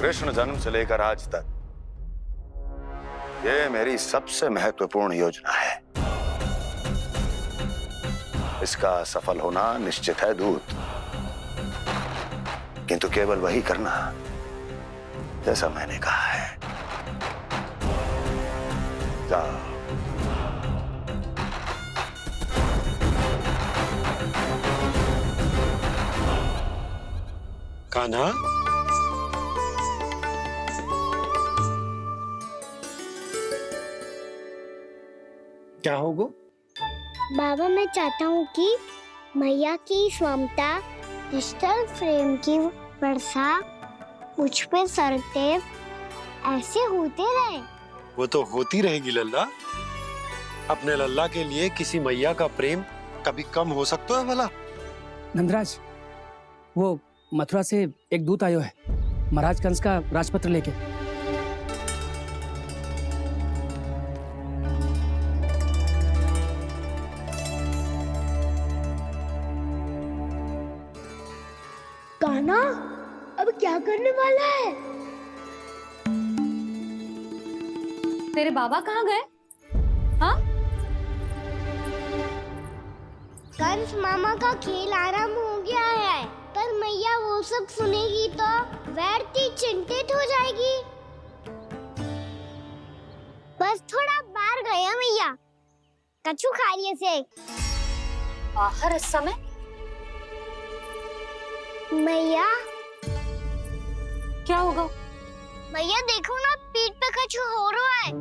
कृष्ण जन्म से लेकर आज तक ये मेरी सबसे महत्वपूर्ण योजना है। इसका सफल होना निश्चित है दूत, किंतु केवल वही करना जैसा मैंने कहा है। जाओ। कान्हा, क्या होगा? बाबा, मैं चाहता हूँ कि मैया की स्वमता क्रिस्टल फ्रेम की वर्षा मुझ पे सरतेव ऐसे होते रहे। वो तो होती रहेगी लल्ला। अपने लल्ला के लिए किसी मैया का प्रेम कभी कम हो सकता है भला? नंदराज, वो मथुरा से एक दूत आयो है महाराज कंस का राजपत्र लेके। कान्हा, अब क्या करने वाला है? तेरे बाबा कहाँ गए? हाँ? कंस मामा का खेल आरंभ हो गया है, पर मैया वो सब सुनेगी तो व्यर्थ चिंतित हो जाएगी। बस थोड़ा बाहर गया मैया, कछु खा लिए से। बाहर इस समय? मैया, क्या होगा? मैया देखो ना, पीठ पे कछु हो रहा है।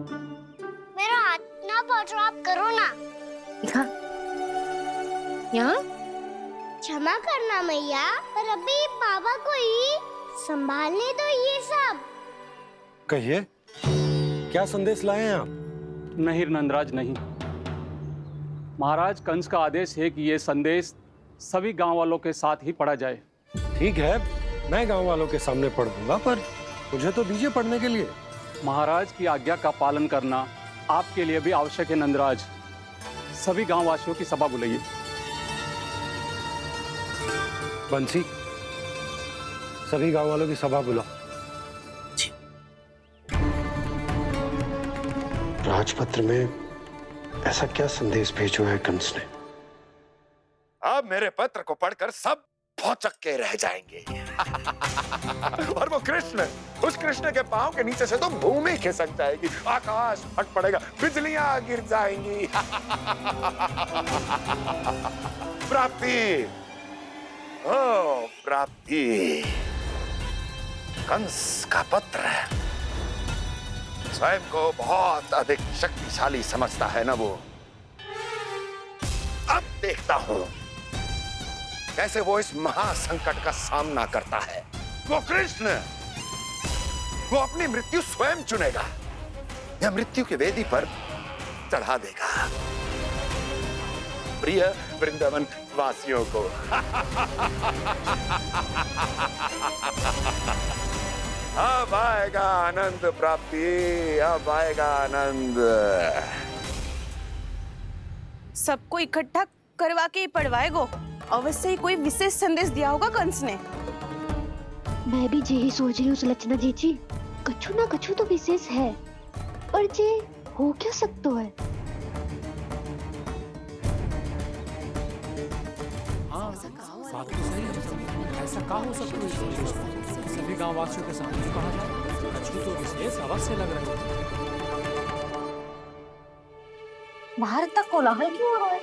मेरा हाथ ना पहुंचो, आप करो ना। दिखा। यहाँ? क्षमा करना मैया, पर अभी बाबा को ही संभालने दो ये सब। कहिए, क्या संदेश लाए हैं आप? नहीं नंदराज, नहीं। महाराज कंस का आदेश है कि ये संदेश सभी गांव वालों के साथ ही पढ़ा जाए। ठीक है, मैं गांव वालों के सामने पढ़ दूंगा, पर मुझे तो दीजिए पढ़ने के लिए। महाराज की आज्ञा का पालन करना आपके लिए भी आवश्यक है नंदराज। सभी गांव वासियों की सभा बुलाइए। बंसी, सभी गांव वालों की सभा बुलाओ। राजपत्र में ऐसा क्या संदेश भेजो है कंस ने? अब मेरे पत्र को पढ़कर सब भौचक के रह जाएंगे। और वो कृष्ण, उस कृष्ण के पांव के नीचे से तो भूमि खिसक जाएगी, आकाश फट पड़ेगा, बिजलियां गिर जाएंगी। प्राप्ति, ओ प्राप्ति, कंस का पत्र। स्वयं को बहुत अधिक शक्तिशाली समझता है ना वो। अब देखता हूं कैसे वो इस महासंकट का सामना करता है। वो कृष्ण, वो अपनी मृत्यु स्वयं चुनेगा या मृत्यु की वेदी पर चढ़ा देगा प्रिय वृंदावन वासियों को। अब आएगा आनंद प्राप्ति, अब आएगा आनंद। सबको इकट्ठा करवा के ही पढ़वाएगो। अवश्य ही कोई विशेष संदेश दिया होगा कंस ने। मैं भी यही सोच रही हूँ सुलक्षणा जी, कछु ना कछु तो विशेष है, पर जे हो क्या सकता है? हाँ, बात तो सही है। ऐसा क्या हो सकता है? सभी गांव वासियों के सामने कहा जाए, कछु तो विशेष अवश्य लग रहा है। बाहर तक कोलाहल क्यों हो रहा है?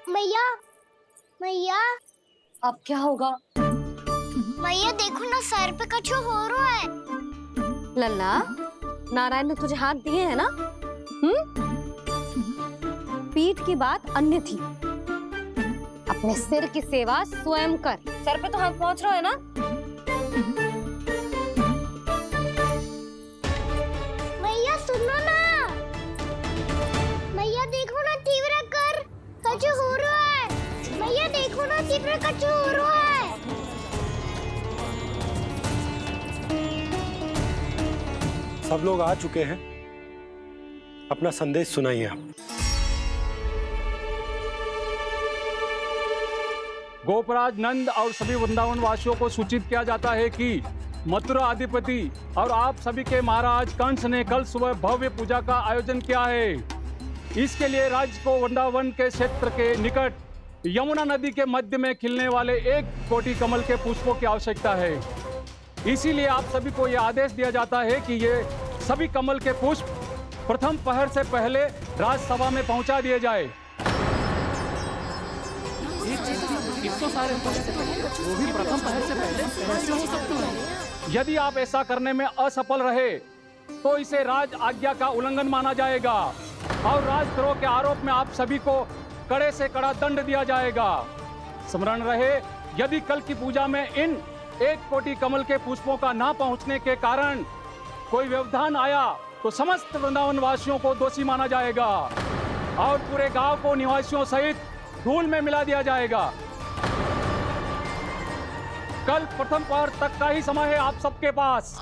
मैया, मैया, अब क्या होगा? मैया देखो ना, सर पे कछु हो रहा है। लल्ला, नारायण ने तुझे हाथ दिए हैं ना? पीठ की बात अन्य थी। अपने सिर की सेवा स्वयं कर। सर पे तो हाथ पहुंच रहा है ना? मैया सुनो ना, मैया देखो ना, तीव्र कर कछु हो रहा है। मैया देखो ना, तीव्र कछु हो रहा है। सब लोग आ चुके हैं, अपना संदेश सुनाइए आप। गोपराज नंद और सभी वृंदावन वासियों को सूचित किया जाता है कि मथुरा अधिपति और आप सभी के महाराज कंस ने कल सुबह भव्य पूजा का आयोजन किया है। इसके लिए राज्य को वृंदावन के क्षेत्र के निकट यमुना नदी के मध्य में खिलने वाले 1 कोटि कमल के पुष्पों की आवश्यकता है। इसीलिए आप सभी को यह आदेश दिया जाता है कि ये सभी कमल के पुष्प प्रथम पहर से पहले राजसभा में पहुंचा दिए जाए। इतने सारे पुष्प वो भी प्रथम पहर से पहले कैसे हो सकते हैं? यदि आप ऐसा करने में असफल रहे तो इसे राज आज्ञा का उल्लंघन माना जाएगा और राजद्रोह के आरोप में आप सभी को कड़े से कड़ा दंड दिया जाएगा। स्मरण रहे, यदि कल की पूजा में इन 1 कोटि कमल के पुष्पों का ना पहुंचने के कारण कोई व्यवधान आया तो समस्त वृंदावन वासियों को दोषी माना जाएगा और पूरे गांव को निवासियों सहित धूल में मिला दिया जाएगा। कल प्रथम पहर तक का ही समय है आप सबके पास।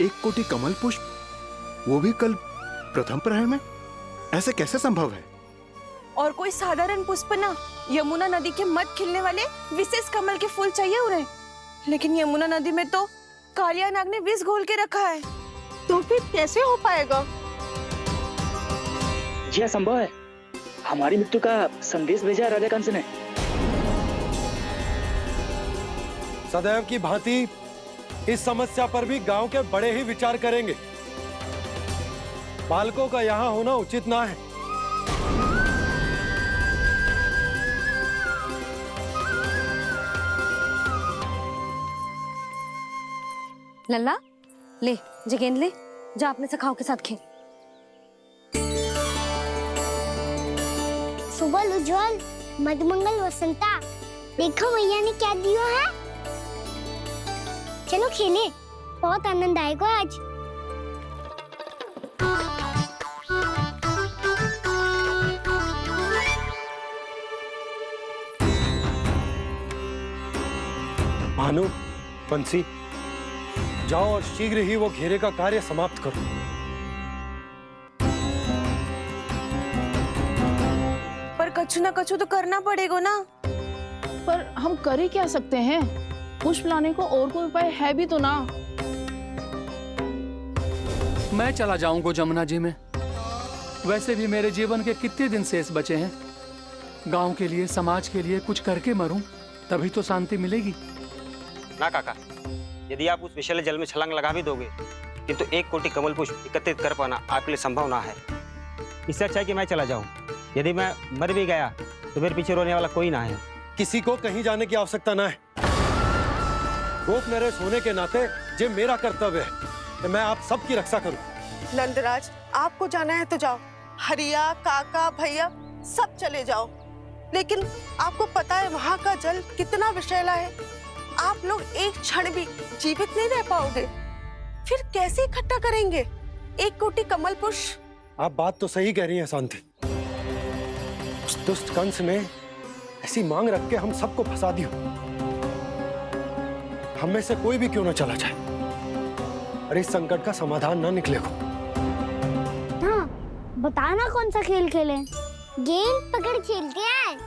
एक कोटि कमल पुष्प, वो भी कल प्रथम प्रहर में? ऐसे कैसे संभव है? और कोई साधारण पुष्प ना, यमुना नदी के मध्य खिलने वाले विशेष कमल के फूल चाहिए उन्हें। लेकिन यमुना नदी में तो कालिया नाग ने विष घोल के रखा है, तो फिर कैसे हो पाएगा? जी हाँ, संभव है। हमारी मृत्यु का संदेश भेजा राजा कंस ने। सदैव की भांति इस समस्या पर भी गांव के बड़े ही विचार करेंगे। बालकों का यहाँ होना उचित ना है। लल्ला, ले जे गेंद ले, जा अपने सखाओं के साथ खेल। सुबह उज्जवल, मधुमंगल वसंता, देखो मैया ने क्या दिया है। चलो खेलें, बहुत आनंद आएगा आज। भानु, बंसी, जाओ और शीघ्र ही वो घेरे का कार्य समाप्त करो। पर कछु ना कछु तो करना पड़ेगा ना। पर हम कर ही क्या सकते हैं? पुष्प लाने को और कोई उपाय है भी तो ना। मैं चला जाऊंगा जमुना जी में। वैसे भी मेरे जीवन के कितने दिन शेष बचे हैं। गांव के लिए, समाज के लिए कुछ करके मरूं, तभी तो शांति मिलेगी। ना काका, यदि आप उस विषैले जल में छलांग लगा भी दोगे, किंतु 1 कोटि कमल पुष्प एकत्रित कर पाना आपके लिए संभव ना है। इससे अच्छा है कि मैं चला जाऊं। यदि मैं मर भी गया तो मेरे पीछे रोने वाला कोई ना है। किसी को कहीं जाने की आवश्यकता ना है। गोप नरेश होने के नाते ये मेरा कर्तव्य है कि मैं आप सबकी रक्षा करूं। नंदराज, आपको जाना है तो जाओ। हरिया, काका, भैया सब चले जाओ। लेकिन आपको पता है वहाँ का जल कितना विषैला है। आप लोग एक क्षण भी जीवित नहीं रह पाओगे। फिर कैसे इकट्ठा करेंगे 1 कोटि कमल पुष्प? आप बात तो सही कह रही हैं शांति। उस दुष्ट कंस ने ऐसी मांग रख के हम सबको फंसा दिया। हम में से कोई भी क्यों ना चला जाए और इस संकट का समाधान ना निकले को। हाँ, बताना कौन सा खेल खेलें? गेंद पकड़ खेलते हैं।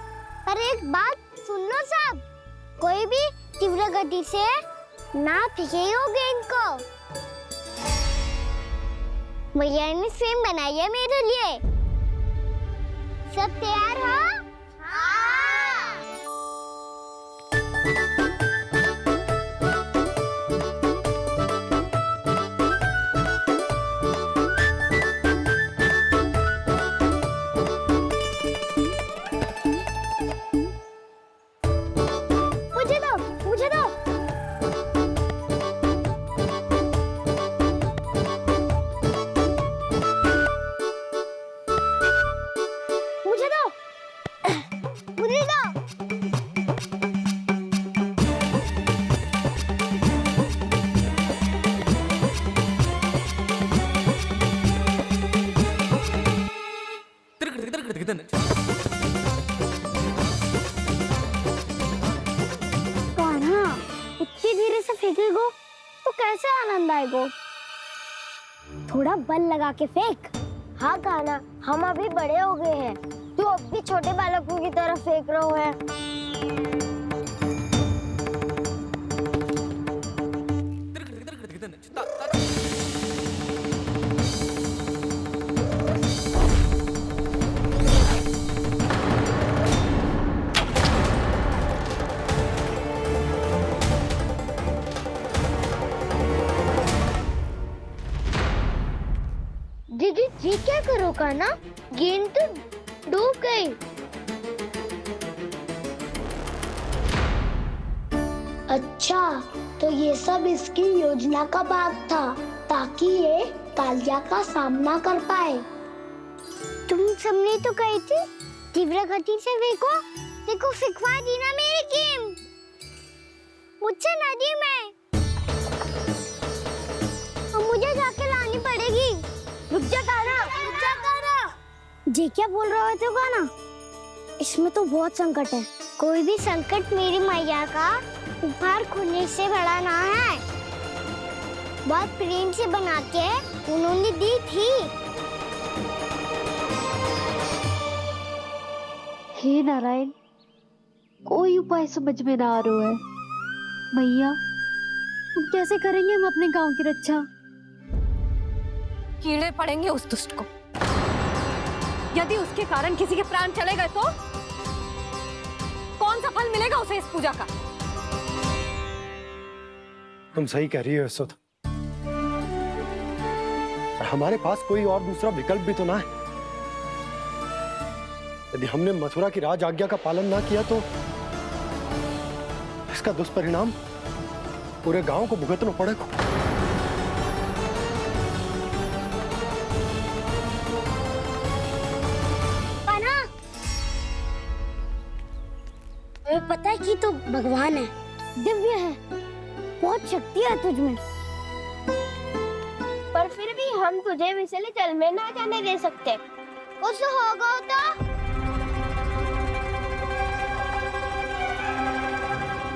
पर एक बात सुन लो सब, कोई भी तीव्र गति से ना फेंकेगा गेंद को। भैया ने फ्रेम बनाई है मेरे लिए। सब तैयार हो? इतनी धीरे से फेंकेगो तो कैसे आनंद आएगा? थोड़ा बल लगा के फेंक। हाँ कान्हा, हम अभी बड़े हो गए हैं, तू अब भी छोटे बालकों की तरह फेंक रहे हो है। दीदी जी क्या करो कान्हा, गेंद तो डूब गई। अच्छा, तो ये सब इसकी योजना का भाग था ताकि ये कालिया का सामना कर पाए। तुम सबने तो कही थी तीव्र गति से फेंको, देखो फिकवा दी ना मेरी गेम मुझसे नदी में। अब मुझे जाके लानी पड़ेगी। रुक जा कान्हा, रुक जा कान्हा। जी क्या बोल रहे थे कान्हा? इसमें तो बहुत संकट है। कोई भी संकट मेरी मैया का उपहार खोने से बड़ा ना है। बहुत प्रेम से बना के उन्होंने दी थी। हे नारायण, कोई उपाय समझ में ना आ रहा है। मैया, हम कैसे करेंगे हम अपने गांव की रक्षा? कीड़े पड़ेंगे उस दुष्ट को। यदि उसके कारण किसी के प्राण चले गए तो कौन सा फल मिलेगा उसे इस पूजा का? तुम सही कह रही हो यशोदा, पर हमारे पास कोई और दूसरा विकल्प भी तो ना है। यदि हमने मथुरा की राज आज्ञा का पालन ना किया तो इसका दुष्परिणाम पूरे गांव को भुगतना पड़ेगा। हमें पता है कि तू भगवान है, दिव्य है, बहुत शक्ति है तुझमें, पर फिर भी हम तुझे विषैले जल में ना जाने दे सकते। कुछ होगा तो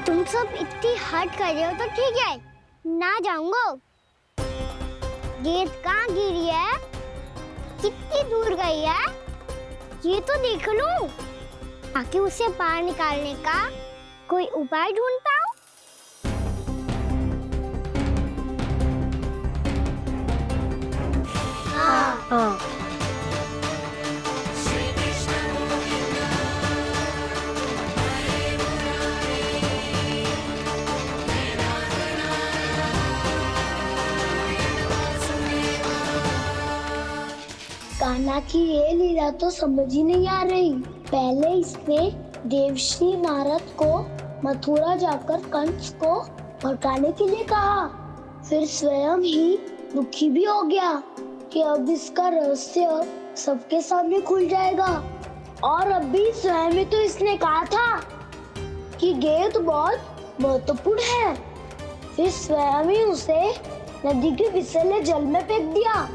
तुम सब इतनी हट कर रहे हो तो ठीक है, ना जाऊंगा। गेंद कहाँ गिरी है, कितनी दूर गई है, ये तो देख लूं, ताकि उसे बाहर निकालने का कोई उपाय ढूंढ पाऊं। हाँ। कान्हा की ये लीला तो समझ ही नहीं आ रही। पहले इसने देवश्री नारद को मथुरा जाकर कंस को भड़काने के लिए कहा, फिर स्वयं ही दुखी भी हो गया कि अब इसका रहस्य सबके सामने खुल जाएगा। और अभी स्वयं में तो इसने कहा था कि गेंद बहुत महत्वपूर्ण है, फिर स्वयं ही उसे नदी के विषैले जल में फेंक दिया।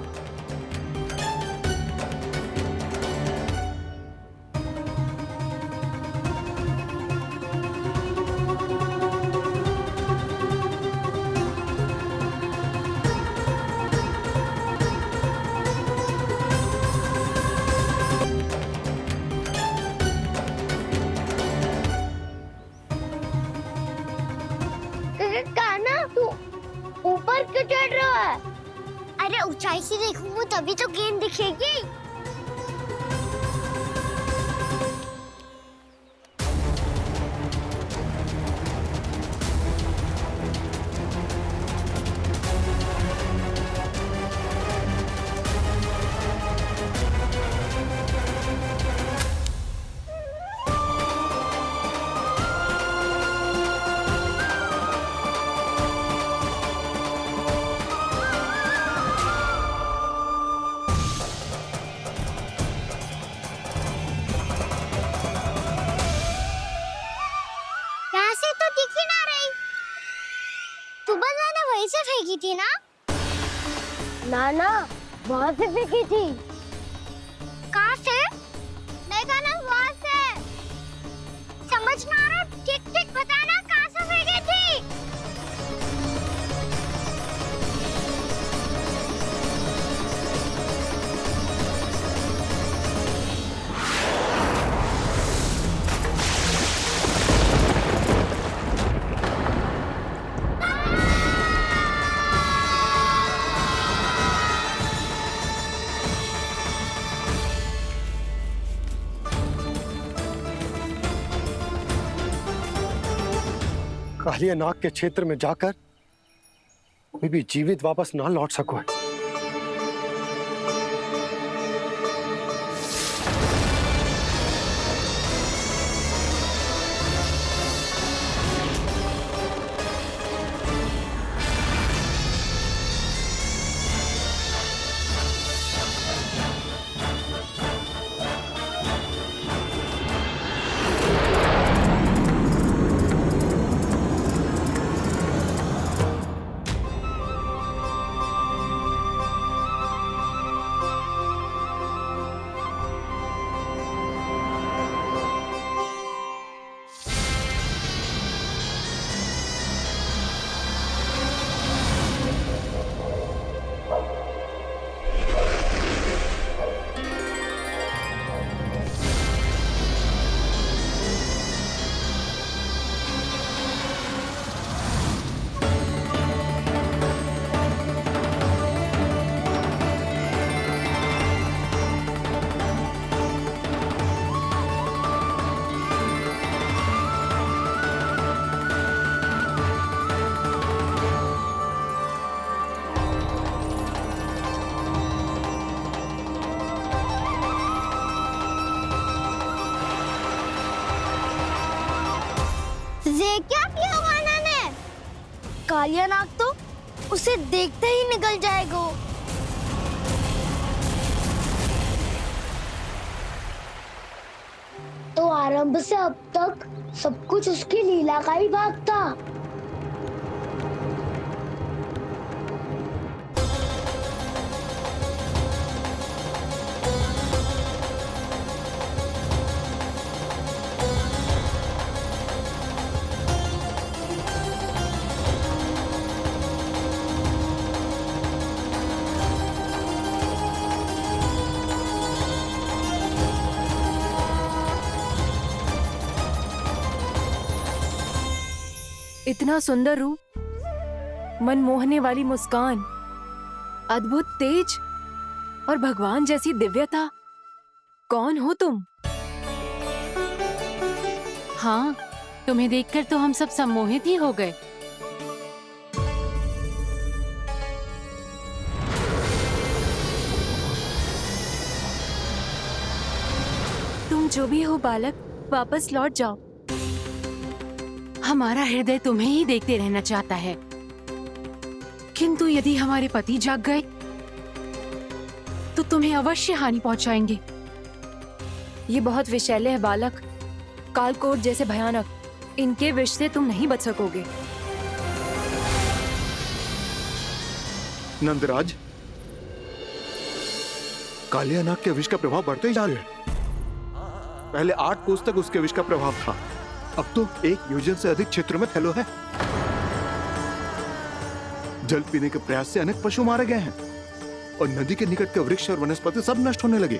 कान्हा, तू ऊपर क्यों चढ़ रहा है? अरे ऊंचाई से देखूंगा तभी तो गेंद दिखेगी। से फेंकी थी ना? ना, वहाँ से फेंकी थी। कहाँ से? नहीं कहना वहाँ से। समझ में आ रहा? ठीक बताना कहाँ से फेंकी थी? कालिया नाग के क्षेत्र में जाकर कोई भी जीवित वापस ना लौट सको। ये क्या किया वाना ने? कालिया नाग तो उसे देखते ही निकल जाएगा। तो आरंभ से अब तक सब कुछ उसकी लीला का ही भाग था। इतना सुंदर रूप, मन मोहने वाली मुस्कान, अद्भुत तेज और भगवान जैसी दिव्यता। कौन हो तुम? हाँ, तुम्हें देखकर तो हम सब सम्मोहित ही हो गए। तुम जो भी हो बालक, वापस लौट जाओ। हमारा हृदय तुम्हें ही देखते रहना चाहता है, किंतु यदि हमारे पति जाग गए तो तुम्हें अवश्य हानि पहुंचाएंगे। ये बहुत विषैले है बालक, कालकोट जैसे भयानक। इनके विष से तुम नहीं बच सकोगे। नंदराज, कालिया नाग के विष का प्रभाव बढ़ते ही जा रहा है। पहले 8 कोस तक उसके विष का प्रभाव था, अब तो 1 योजन से अधिक क्षेत्र में फैलो है। जल पीने के प्रयास से अनेक पशु मारे गए हैं और नदी के निकट के वृक्ष और वनस्पति सब नष्ट होने लगे।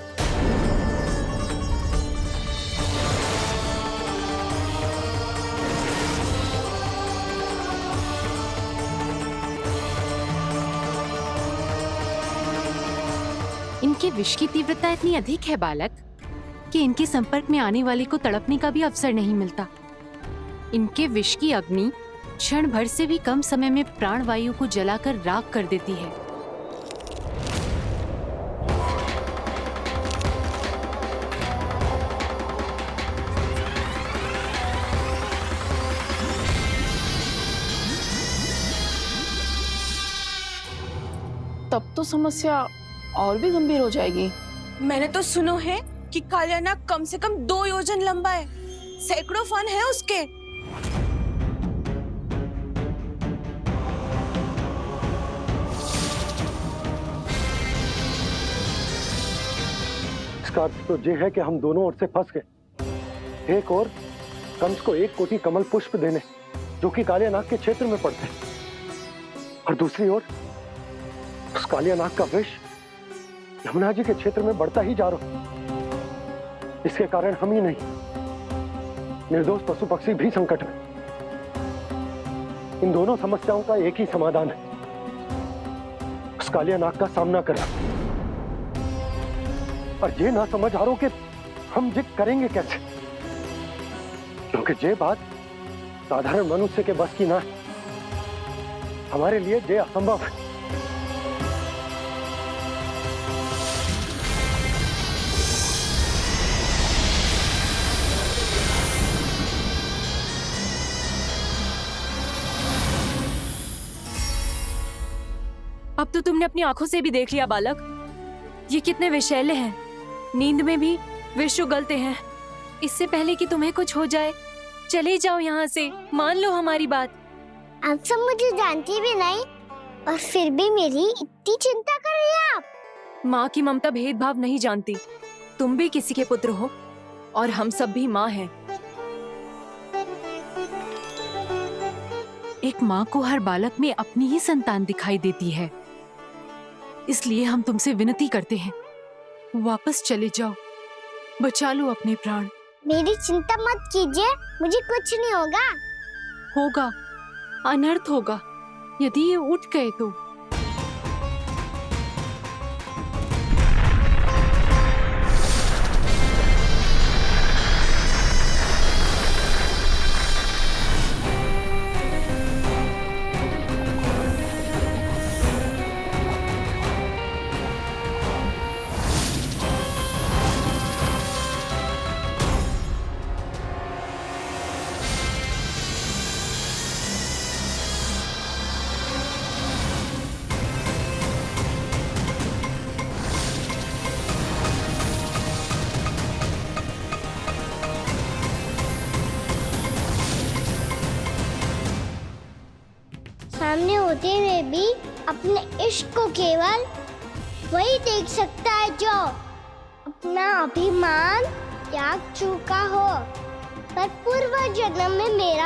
इनके विष की तीव्रता इतनी अधिक है बालक कि इनके संपर्क में आने वाले को तड़पने का भी अवसर नहीं मिलता। इनके विष की अग्नि क्षण भर से भी कम समय में प्राणवायु को जलाकर राख कर देती है। तब तो समस्या और भी गंभीर हो जाएगी। मैंने तो सुनो है कि कालिया नाग कम से कम 2 योजन लंबा है, सैकड़ों फन है उसके। इसका अर्थ तो ये है कि हम दोनों ओर से फंस गए। एक और कंस को 1 कोटि कमल पुष्प देने जो कि कालिया नाग के क्षेत्र में पड़ते हैं, और दूसरी ओर उस कालिया नाग का विष यमुना जी के क्षेत्र में बढ़ता ही जा रहा। इसके कारण हम ही नहीं, निर्दोष पशु पक्षी भी संकट में। इन दोनों समस्याओं का एक ही समाधान है, उस कालिया नाग का सामना करना। और ये ना समझ आ रहा कि हम ये करेंगे कैसे, क्योंकि ये बात साधारण मनुष्य के बस की ना है। हमारे लिए ये असंभव है। अब तो तुमने अपनी आंखों से भी देख लिया बालक, ये कितने विषैले हैं। नींद में भी विष उगलते हैं। इससे पहले कि तुम्हें कुछ हो जाए, चले जाओ यहाँ से, मान लो हमारी बात। आप सब मुझे जानती भी नहीं और फिर भी मेरी इतनी चिंता कर रही हैं आप। माँ की ममता भेदभाव नहीं जानती। तुम भी किसी के पुत्र हो और हम सब भी माँ हैं। एक माँ को हर बालक में अपनी ही संतान दिखाई देती है। इसलिए हम तुमसे विनती करते हैं, वापस चले जाओ, बचा लो अपने प्राण। मेरी चिंता मत कीजिए, मुझे कुछ नहीं होगा। होगा, अनर्थ होगा यदि ये उठ गए तो। सामने होते हुए भी अपने इश्क को केवल वही देख सकता है जो अपना अभिमान त्याग चुका हो, पर पूर्व जन्म में मेरा